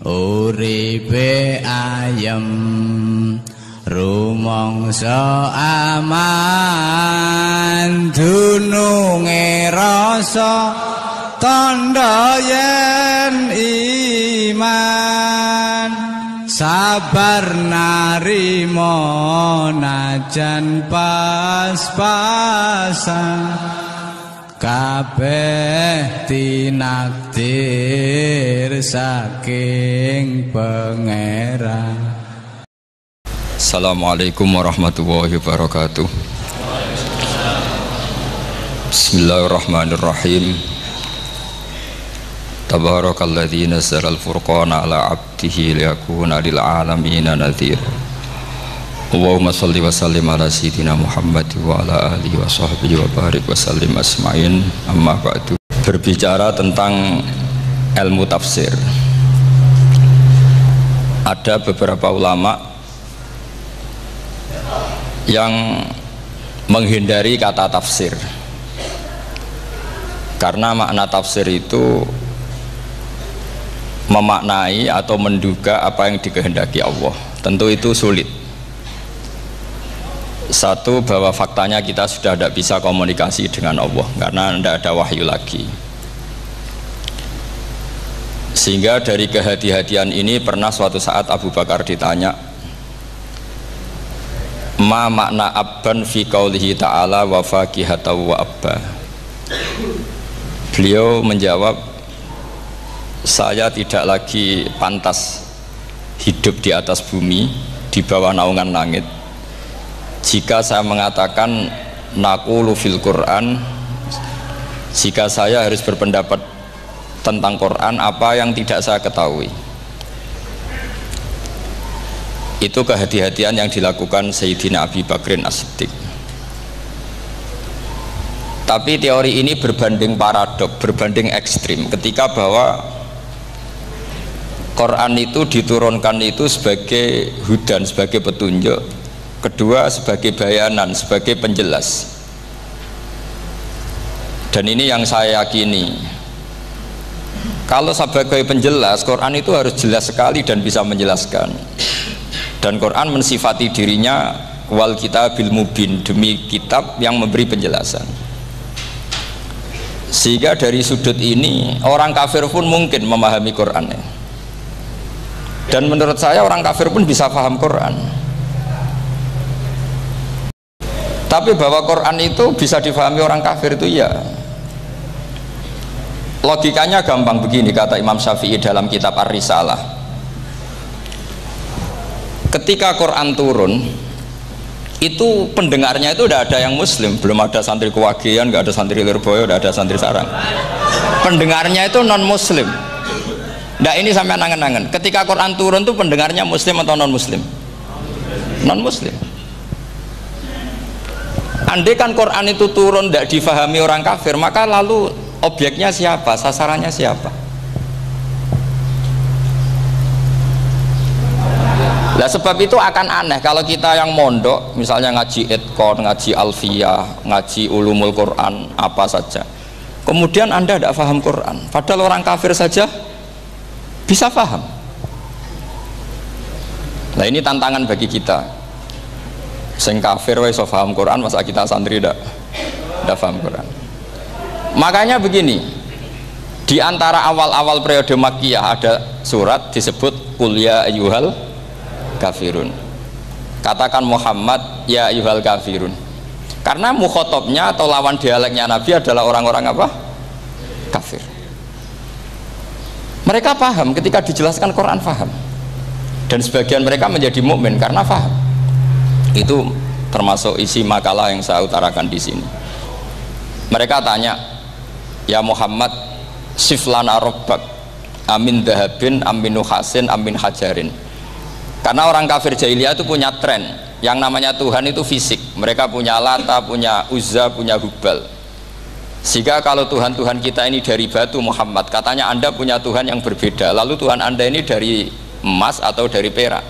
uripe ayem rumangsa aman dununge rasa tandha yen iman sabar narima najan pas-pasan kabeh tinakdir saking Pangeran. Assalamualaikum warahmatullahi wabarakatuh. Bismillahirrahmanirrahim. Tabarakalladzi nazzala al-furqana ala 'abdihi liyakuna lil 'alamin nadhir. Allahumma shalli wa sallim ala sayyidina Muhammad wa ala alihi wa sahbihi wa barik wa sallim asma'in. Amma ba'du. Berbicara tentang ilmu tafsir, ada beberapa ulama yang menghindari kata tafsir karena makna tafsir itu memaknai atau menduga apa yang dikehendaki Allah. Tentu itu sulit. Satu, bahwa faktanya kita sudah tidak bisa komunikasi dengan Allah karena tidak ada wahyu lagi. Sehingga dari kehati-hatian ini pernah suatu saat Abu Bakar ditanya, ma makna abban fi qaulihi ta'ala wa faqihatan wa abba. Beliau menjawab, saya tidak lagi pantas hidup di atas bumi di bawah naungan langit jika saya mengatakan naqulu fil Quran, jika saya harus berpendapat tentang Quran apa yang tidak saya ketahui. Itu kehati-hatian yang dilakukan Sayyidina Abi Bakrin As-Siddiq. Tapi teori ini berbanding paradok, berbanding ekstrim, ketika bahwa Quran itu diturunkan itu sebagai hudan, sebagai petunjuk, kedua sebagai bayanan, sebagai penjelas. Dan ini yang saya yakini, kalau sebagai penjelas, Quran itu harus jelas sekali dan bisa menjelaskan. Dan Quran mensifati dirinya wal kitabil mubin, demi kitab yang memberi penjelasan. Sehingga dari sudut ini orang kafir pun mungkin memahami Quran. Dan menurut saya orang kafir pun bisa paham Quran. Tapi bahwa Quran itu bisa difahami orang kafir itu ya, logikanya gampang begini, kata Imam Syafi'i dalam kitab Ar-Risalah. Ketika Quran turun, itu pendengarnya itu udah ada yang muslim, belum ada santri Kewagian, nggak ada santri Lirboyo, udah ada santri Sarang. Pendengarnya itu non muslim. Nah ini sampai nangen-nangen, ketika Quran turun tuh pendengarnya muslim atau non muslim? Non muslim. Andai kan Quran itu turun tidak difahami orang kafir, maka lalu objeknya siapa, sasarannya siapa? Nah sebab itu akan aneh kalau kita yang mondok, misalnya ngaji Edkon, ngaji Alfiyah, ngaji Ulumul Quran, apa saja, kemudian Anda tidak paham Quran, padahal orang kafir saja bisa paham. Nah ini tantangan bagi kita. Sing kafir wae iso paham Quran, masa kita santri ndak paham Quran. Makanya begini, di antara awal-awal periode Makkiyah ada surat disebut Qul ya ayyuhal kafirun. Katakan Muhammad ya ayyuhal kafirun. Karena mukhatabnya atau lawan dialeknya Nabi adalah orang-orang apa? Kafir. Mereka paham ketika dijelaskan Quran, paham. Dan sebagian mereka menjadi mukmin karena paham. Itu termasuk isi makalah yang saya utarakan di sini. Mereka tanya, ya Muhammad, siflana robbak amin dahabin amin nuhasin amin hajarin. Karena orang kafir jahiliyah itu punya tren yang namanya Tuhan itu fisik. Mereka punya Lata, punya Uzza, punya Hubal. Sehingga kalau Tuhan-Tuhan kita ini dari batu, Muhammad, katanya Anda punya Tuhan yang berbeda. Lalu Tuhan Anda ini dari emas atau dari perak.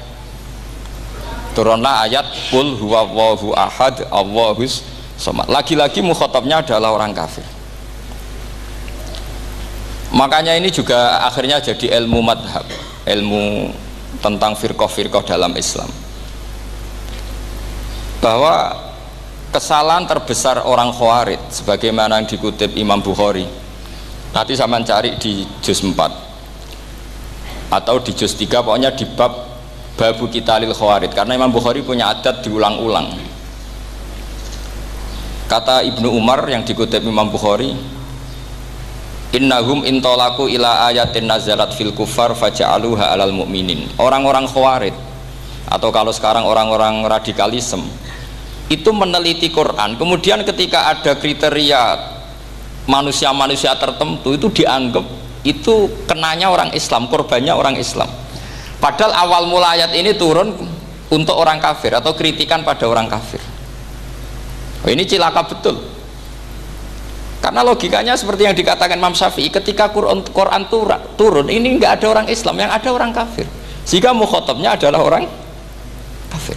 Turunlah ayat Qul huwallahu ahad Allahus somad. Lagi-lagi mukhatabnya adalah orang kafir. Makanya ini juga akhirnya jadi ilmu madhab. ilmu tentang firqah-firqah dalam Islam, bahwa kesalahan terbesar orang Khawarij sebagaimana yang dikutip Imam Bukhari, nanti sama cari di juz 4 atau di juz 3, pokoknya di bab babu qitalil Khawarij, karena Imam Bukhari punya adat diulang-ulang. Kata Ibnu Umar yang dikutip Imam Bukhari, innahum intolaku ila ayatin nazalat fil kufar faja'aluha alal mu'minin. Orang-orang Khawarij atau kalau sekarang orang-orang radikalisme itu meneliti Quran, kemudian ketika ada kriteria manusia-manusia tertentu itu dianggap itu kenanya orang Islam, korbannya orang Islam, padahal awal mula ayat ini turun untuk orang kafir atau kritikan pada orang kafir. Ini cilaka betul, karena logikanya seperti yang dikatakan Imam Syafi'i, ketika Quran turun ini nggak ada orang Islam, yang ada orang kafir, sehingga mukhatabnya adalah orang kafir.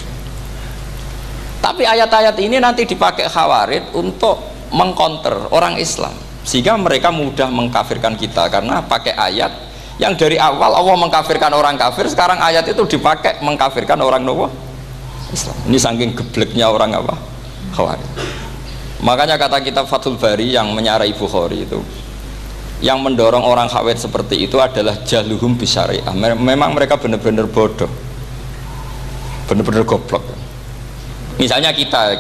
Tapi ayat-ayat ini nanti dipakai Khawarij untuk mengcounter orang Islam, sehingga mereka mudah mengkafirkan kita, karena pakai ayat yang dari awal Allah mengkafirkan orang kafir, sekarang ayat itu dipakai mengkafirkan orang Islam. Ini saking gebleknya orang apa? Khawarij. Makanya kata kitab Fathul Bari yang menyarai Bukhari itu, yang mendorong orang Khawarij seperti itu adalah jahluhum bisyariah. Memang mereka benar-benar bodoh, benar-benar goblok. Misalnya kita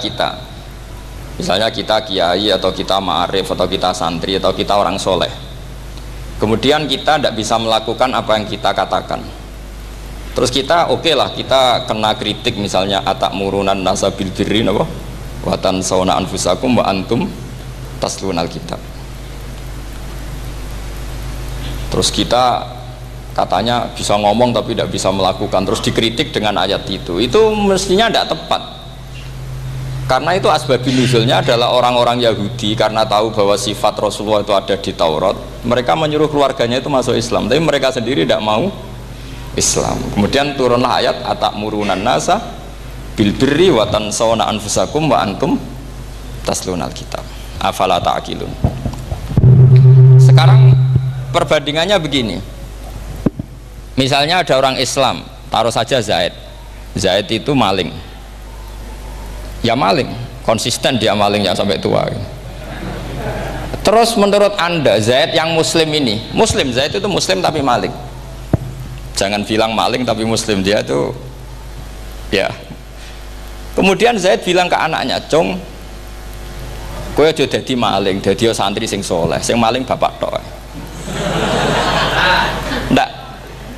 kiai atau kita ma'arif atau kita santri atau kita orang soleh, kemudian kita tidak bisa melakukan apa yang kita katakan, terus kita oke lah, kita kena kritik, misalnya atakmurunan nasa bil birri wa tansawna anfusakum wa antum taslunal kitab. Terus kita katanya bisa ngomong tapi tidak bisa melakukan, terus dikritik dengan ayat itu mestinya tidak tepat, karena itu asbabun nuzulnya adalah orang-orang Yahudi karena tahu bahwa sifat Rasulullah itu ada di Taurat, mereka menyuruh keluarganya itu masuk Islam, tapi mereka sendiri tidak mau Islam. Kemudian turunlah ayat atakmurunan nasa bil birri wa tansawna anfusakum wa antum taslunal kitab afala ta'qilun. Sekarang perbandingannya begini, misalnya ada orang Islam, taruh saja Zaid itu maling, ya maling, konsisten dia malingnya sampai tua. Terus menurut Anda Zaid yang muslim ini, Zaid itu muslim tapi maling, jangan bilang maling tapi muslim, dia itu ya. Kemudian Zaid bilang ke anaknya, "Cung, kowe aja dadi maling, dadi santri sing soleh, sing maling bapak tok." Ndak.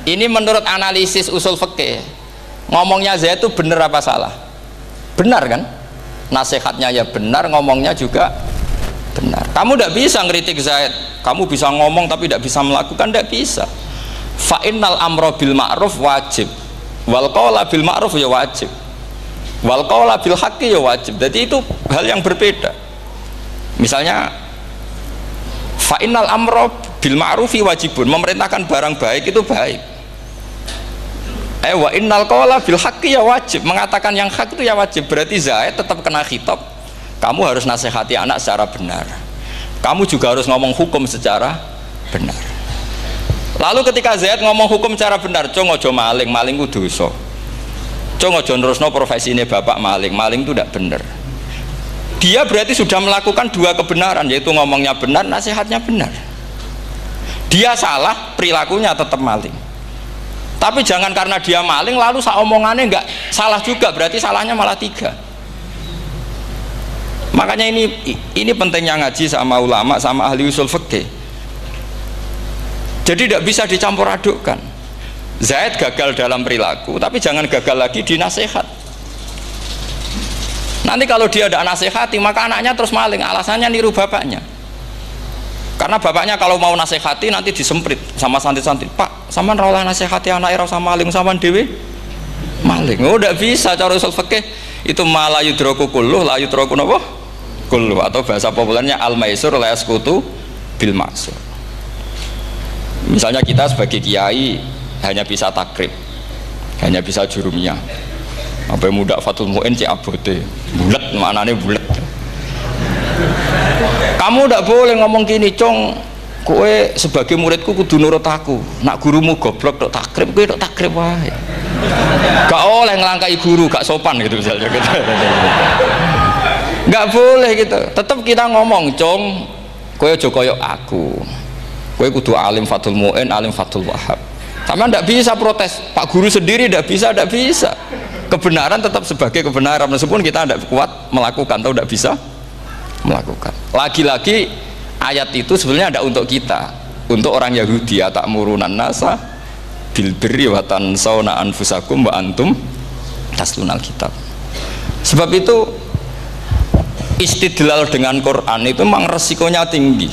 Ini menurut analisis usul fikih, ngomongnya Zaid itu benar apa salah? Benar kan? Nasihatnya ya benar, ngomongnya juga benar. Kamu tidak bisa ngeritik Zaid, kamu bisa ngomong tapi tidak bisa melakukan, tidak bisa. Fa innal amra bil ma'ruf wajib, wal qawla bil ma'ruf ya wajib, wal qawla bil haqqi ya wajib. Jadi itu hal yang berbeda. Misalnya fa innal amra bil ma'rufi wajibun, memerintahkan barang baik itu baik. Wa innal qawla bil haqqi ya wajib, mengatakan yang hak itu ya wajib. Berarti Zaid tetap kena khitab, kamu harus nasihati anak secara benar, kamu juga harus ngomong hukum secara benar. Lalu ketika Zaid ngomong hukum secara benar, cung ojo maling, maling itu dosa, cung ojo nerusno profesi ini bapak maling, maling itu tidak benar. Dia berarti sudah melakukan dua kebenaran, yaitu ngomongnya benar, nasihatnya benar. Dia salah, perilakunya tetap maling. Tapi jangan karena dia maling lalu omongannya nggak salah juga, berarti salahnya malah tiga. Makanya ini pentingnya ngaji sama ulama, sama ahli usul fikih. Jadi tidak bisa dicampur adukkan. Zaid gagal dalam perilaku, tapi jangan gagal lagi di nasihat. Nanti kalau dia tidak nasihati, maka anaknya terus maling, alasannya niru bapaknya. Karena bapaknya kalau mau nasihati nanti disemprit sama santri-santri, "Pak, sampean ra oleh nasihati anak era sama maling, sampean dhewe maling." Oh, tidak bisa cara usul fikih. Itu malah yudroku kulluh, la yudroku napa? Kulluh, atau bahasa populernya al-maisur la yasqutu bil ma'sur. Misalnya kita sebagai kiai hanya bisa takrib, hanya bisa jurumiyah. Apa muda Fatul Mu'in cek abote, bulet, maknanya bulet. Kamu tidak boleh ngomong gini, "Cung, kowe sebagai muridku kudu nurut aku. Nak gurumu goblok tok takrib, kowe tok takrib wae. Gak oleh ngelangkai guru, gak sopan gitu misalnya gitu. Gak boleh gitu. Tetap kita ngomong, "Cung, kowe aja koyo aku. Kowe kudu alim Fathul Mu'in, alim Fathul Wahhab." Sama ndak bisa protes. Pak guru sendiri ndak bisa. Kebenaran tetap sebagai kebenaran meskipun kita ndak kuat melakukan atau ndak bisa melakukan. Lagi-lagi ayat itu sebenarnya ada untuk kita, untuk orang Yahudi, atamuruna nasa bil birri wa tansawna anfusakum wa antum taslunal kitab. Sebab itu istidlal dengan Quran itu memang resikonya tinggi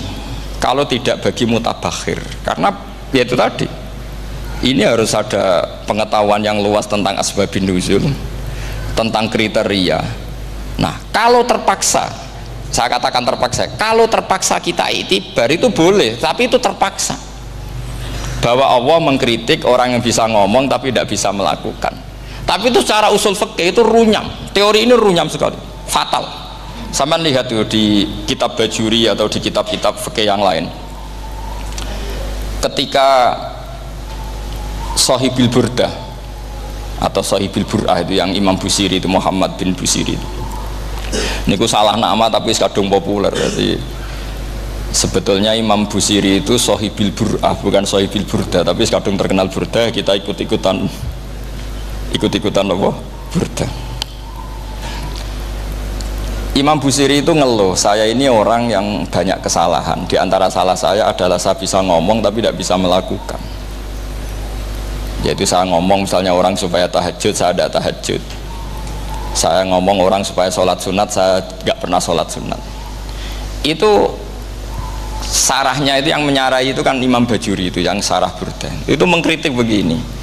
kalau tidak bagi mutabakhir, karena ya itu tadi, ini harus ada pengetahuan yang luas tentang asbabun nuzul, tentang kriteria. Nah, kalau terpaksa, saya katakan terpaksa, kalau terpaksa kita itibar itu boleh, tapi itu terpaksa. Bahwa Allah mengkritik orang yang bisa ngomong tapi tidak bisa melakukan. Tapi itu secara usul fikih itu runyam. Teori ini runyam sekali, fatal. Sama lihat tuh di kitab Bajuri atau di kitab-kitab fikih yang lain. Ketika Shahibil Burdah atau Shahibil Bur'ah itu yang Imam Busiri itu, Muhammad bin Busiri itu. Niku salah nama tapi kadung populer. Jadi sebetulnya Imam Busiri itu Shahibil Bur'ah bukan Shahibil Burdah, tapi kadung terkenal Burdah, kita ikut-ikutan apa? Burdah. Imam Busiri itu ngeluh, saya ini orang yang banyak kesalahan. Di antara salah saya adalah saya bisa ngomong tapi tidak bisa melakukan. Yaitu saya ngomong misalnya orang supaya tahajud, saya tidak tahajud. Saya ngomong orang supaya sholat sunat, saya nggak pernah sholat sunat. Itu sarahnya itu yang menyarai itu kan Imam Bajuri itu yang sarah Burdah. Itu mengkritik begini.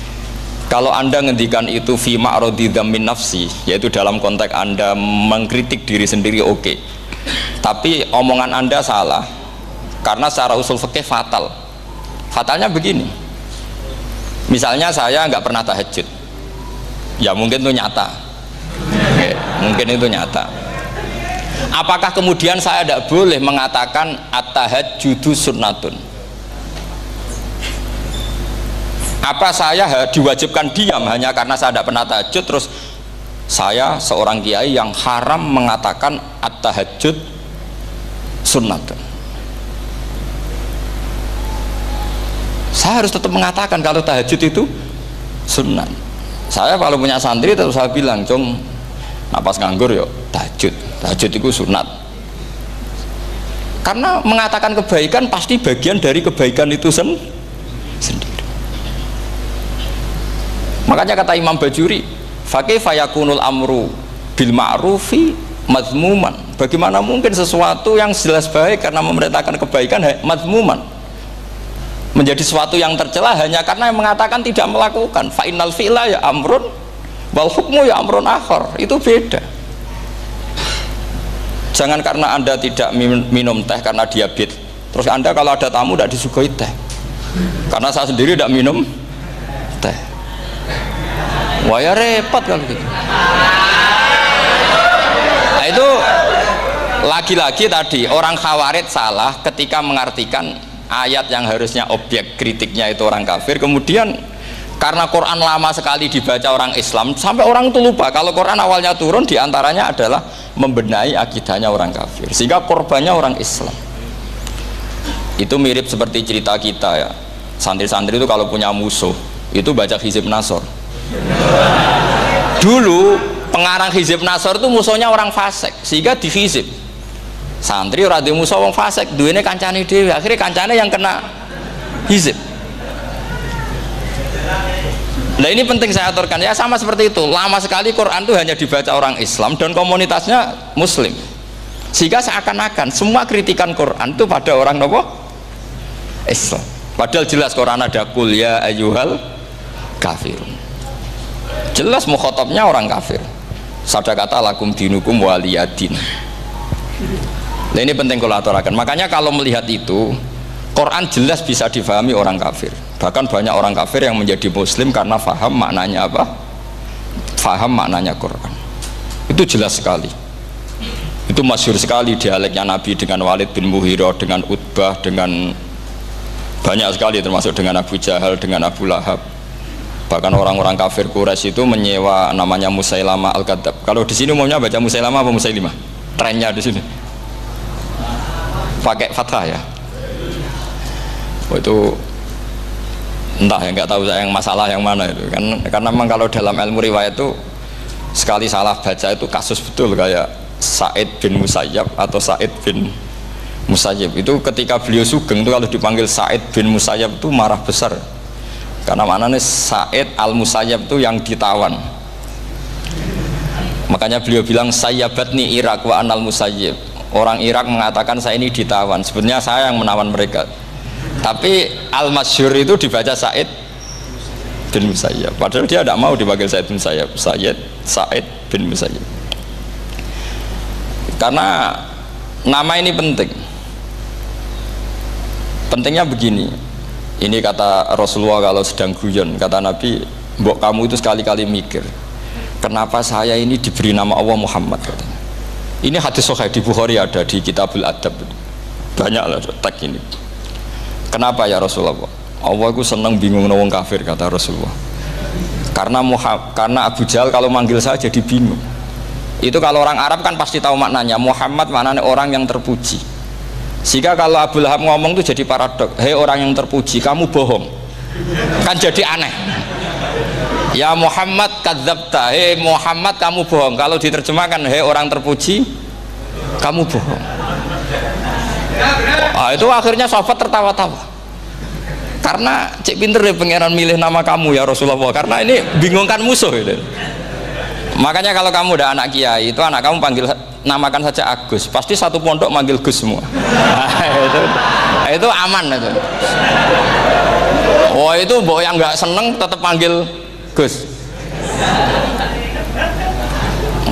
Kalau Anda ngendikan itu fi ma'radi dzammin nafsi, yaitu dalam konteks Anda mengkritik diri sendiri, oke. Tapi omongan Anda salah. Karena secara usul fikih fatal. Fatalnya begini. Misalnya saya nggak pernah tahajud, ya mungkin itu nyata, oke, mungkin itu nyata. Apakah kemudian saya tidak boleh mengatakan at-tahajjudu sunnatun? Apa saya diwajibkan diam hanya karena saya tidak pernah tahajud, terus saya seorang kiai yang haram mengatakan at-tahajjud sunnatun? Saya harus tetap mengatakan kalau tahajud itu sunnah. Saya kalau punya santri terus saya bilang, "Cung, napas nganggur yuk tahajud itu sunat." Karena mengatakan kebaikan pasti bagian dari kebaikan itu sendiri. Makanya kata Imam Bajuri, "Faqih fayakunul amru bil ma'rufi mazmuman." Bagaimana mungkin sesuatu yang jelas baik karena memerintahkan kebaikan mazmuman menjadi sesuatu yang tercela hanya karena yang mengatakan tidak melakukan. Fa innal fi'la ya amrun wal hukmu ya amrun akhar. Itu beda. Jangan karena Anda tidak minum teh karena diabetes, terus Anda kalau ada tamu tidak disuguhi teh. Karena saya sendiri tidak minum teh. Wah ya repot kalau gitu. Nah itu lagi-lagi tadi orang Khawarij salah ketika mengartikan ayat yang harusnya objek kritiknya itu orang kafir, kemudian karena Quran lama sekali dibaca orang Islam sampai orang itu lupa kalau Quran awalnya turun diantaranya adalah membenahi akidahnya orang kafir, sehingga korbannya orang Islam. Itu mirip seperti cerita kita ya, santri-santri itu kalau punya musuh itu baca Hizib Nasor. Dulu pengarang Hizib Nasor itu musuhnya orang fasik, sehingga dihizib. Santri ora duwe musuh wong fasik, duwene kancane dhewe, akhirnya kancane yang kena hizib. Nah ini penting saya aturkan ya, sama seperti itu. Lama sekali Quran itu hanya dibaca orang Islam dan komunitasnya Muslim, sehingga seakan-akan semua kritikan Quran itu pada orang nopo Islam. Padahal jelas Quran ada kul ya ayyuhal kafirun. Jelas mukhatabnya orang kafir. Sadaqata lakum dinukum waliyadin. Nah ini penting kalau aturakan. Makanya kalau melihat itu, Quran jelas bisa difahami orang kafir. Bahkan banyak orang kafir yang menjadi Muslim karena faham maknanya apa? Faham maknanya Quran. Itu jelas sekali. Itu masyhur sekali dialeknya Nabi dengan Walid bin Mughirah, dengan Utbah, dengan Banyak sekali termasuk dengan Abu Jahal, dengan Abu Lahab. Bahkan orang-orang kafir Quraisy itu menyewa namanya Musailamah Al-Kadzab. Kalau di sini umumnya baca Musailamah apa Musailimah? Trennya di sini pakai fathah ya. Oh, itu entah ya, nggak tahu saya yang masalah yang mana itu kan, karena memang kalau dalam ilmu riwayat itu sekali salah baca itu kasus betul, kayak Sa'id bin Musayyab atau Sa'id bin Musayyib itu ketika beliau sugeng itu kalau dipanggil Sa'id bin Musayyab itu marah besar, karena maknanya Sa'id al-Musayyab itu yang ditawan. Makanya beliau bilang sayyabatni Irak wa anal Musayyib. Orang Irak mengatakan saya ini ditawan, sebenarnya saya yang menawan mereka. Tapi al-masyhur itu dibaca Sa'id bin Musayyab, padahal dia tidak mau dipanggil Sa'id bin Musayyab, Sa'id bin Musayyab. Karena nama ini penting. Pentingnya begini, ini kata Rasulullah kalau sedang guyon, kata Nabi, mbok kamu itu sekali-kali mikir, kenapa saya ini diberi nama Allah Muhammad, katanya. Ini hadis sahih di Bukhari, ada di Kitabul Adab, banyak lah teks ini. Kenapa ya Rasulullah? Allah itu senang bingung wong kafir, kata Rasulullah. Karena Abu Jahal kalau manggil saya jadi bingung. Itu kalau orang Arab kan pasti tahu maknanya. Muhammad maknanya orang yang terpuji. Sehingga kalau Abu Lahab ngomong itu jadi paradok. Hei orang yang terpuji, kamu bohong. Kan jadi aneh. Ya Muhammad kadzabta. Hei Muhammad kamu bohong. Kalau diterjemahkan hei orang terpuji, kamu bohong. Itu akhirnya sahabat tertawa-tawa, karena cek pinter deh pangeran milih nama kamu ya Rasulullah, karena ini bingungkan musuh gitu. Makanya kalau kamu udah anak kiai itu anak kamu panggil, namakan saja Agus, pasti satu pondok manggil Gus semua. Itu aman itu. Itu mbok yang nggak seneng tetap panggil Gus.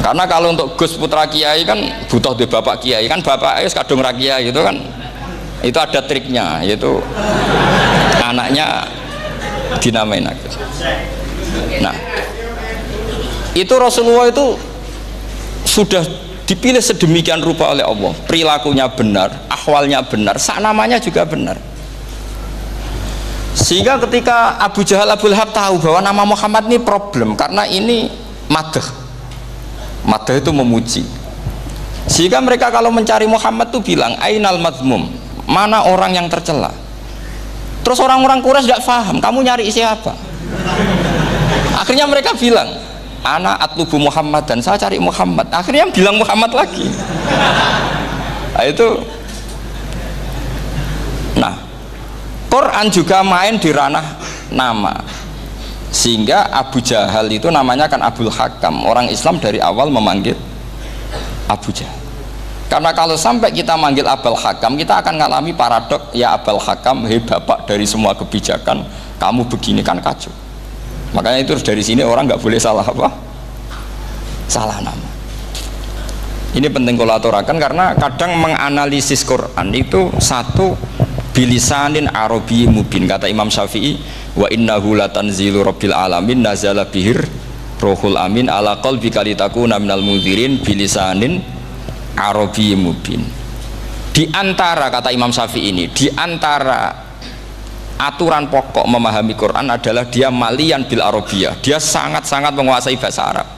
Karena kalau untuk Gus putra kiai kan butuh di bapak kiai, kan bapak kadung rakyat itu kan, itu ada triknya, yaitu anaknya dinamain Agus. Nah, itu Rasulullah itu sudah dipilih sedemikian rupa oleh Allah, perilakunya benar, ahwalnya benar, sak namanya juga benar. Sehingga ketika Abu Jahal, Abu Lahab tahu bahwa nama Muhammad ini problem, karena ini madah itu memuji. Sehingga mereka kalau mencari Muhammad tuh bilang ainal madmum, mana orang yang tercela. Terus orang-orang Quraisy tidak paham, kamu nyari siapa? Akhirnya mereka bilang, ana atlubu Muhammad, dan saya cari Muhammad. Akhirnya bilang Muhammad lagi. Nah, itu. Nah, Quran juga main di ranah nama. Sehingga Abu Jahal itu namanya kan Abul Hakam. Orang Islam dari awal memanggil Abu Jahal. Karena kalau sampai kita manggil Abul Hakam, kita akan mengalami paradok, ya Abul Hakam, hei bapak dari semua kebijakan, kamu begini kan kacau. Makanya itu dari sini orang nggak boleh salah apa? Salah nama. Ini penting kalau aturakan, karena kadang menganalisis Quran itu satu bilisanin Arabi mubin, kata Imam Syafi'i, wa innahu latanzilu rabbil alamin nazala bihir rohul amin ala qalbika litakuna minal mudhirin bilisanin Arabi mubin. Di antara, kata Imam Syafi'i ini, di antara aturan pokok memahami Quran adalah dia malian bil arabiyah, dia sangat-sangat menguasai bahasa Arab.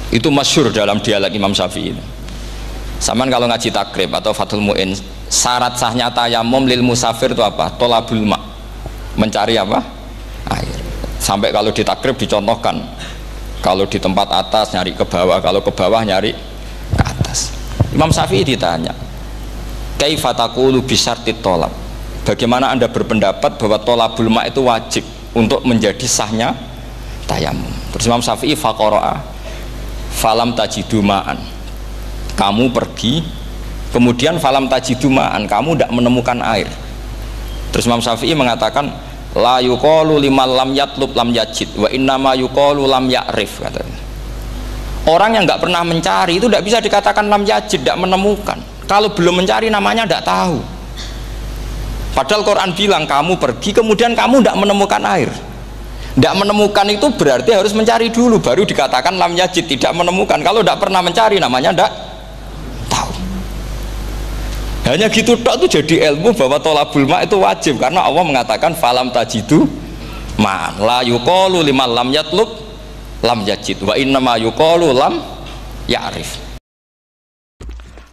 Itu masyhur dalam dialek Imam Syafi'i ini. Saman kalau ngaji takrib atau Fathul Mu'in, syarat sahnya tayamum lil musafir itu apa? Tolabul ma', mencari apa? Air. Sampai kalau di takrib dicontohkan, kalau di tempat atas nyari ke bawah, kalau ke bawah nyari ke atas. Imam Syafi'i ditanya, kaifa taqulu bi syartit tolab, bagaimana anda berpendapat bahwa tolabul ma' itu wajib untuk menjadi sahnya tayamum? Terus Imam Syafi'i faqara'a falam tajidu ma'an, kamu pergi kemudian falam tajidu ma'an, kamu tidak menemukan air. Terus Imam Syafi'i mengatakan la yuqalu liman lam yatlub lam yajid wa innama yuqalu lam ya'rif, katanya. Orang yang nggak pernah mencari itu tidak bisa dikatakan lam yajid, tidak menemukan. Kalau belum mencari namanya tidak tahu. Padahal Quran bilang kamu pergi kemudian kamu tidak menemukan air. Tidak menemukan itu berarti harus mencari dulu baru dikatakan lam yajid, tidak menemukan. Kalau tidak pernah mencari namanya tidak tahu. Hanya gitu tok itu jadi ilmu bahwa tolabul ma itu wajib karena Allah mengatakan falam tajidu ma la yuqalu liman lam yatlub lam yajid wa inna ma yuqalu lam ya'rif.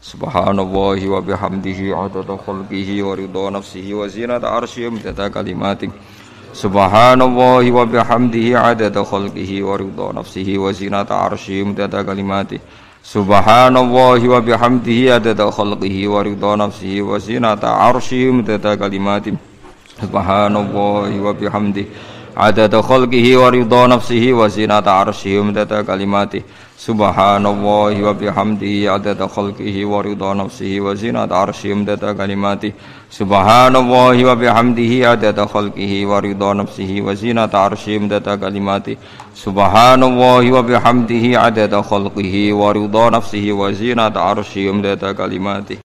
Subhanallahi wa bihamdihi adada khalqihi wa ridha nafsihi wa zinata arsyihi midada kalimatih. Subhanallahi wa bihamdihi adada khalqihi wa ridha nafsihi wa zinata arsyihi midada kalimatih. Subhanallahi wa bihamdihi adada khalqihi wa ridha nafsihi wa zinata arsyihi midada kalimatih. Subhanallahi wa bihamdihi adada khalqihi wa ridha nafsihi wa zinata arsyihi midada kalimatih. Subhanallahi wa bihamdihi adada khalqihi wa ridha nafsihi wa zinata arsyihi midada kalimatih. Subhanallahi wa bihamdihi adada khalqihi wa ridha nafsihi wa zinata arsyihi midada kalimatih. Subhanallahi wa bihamdihi adada khalqihi wa ridha nafsihi wa zinata arsyihi midada kalimatih.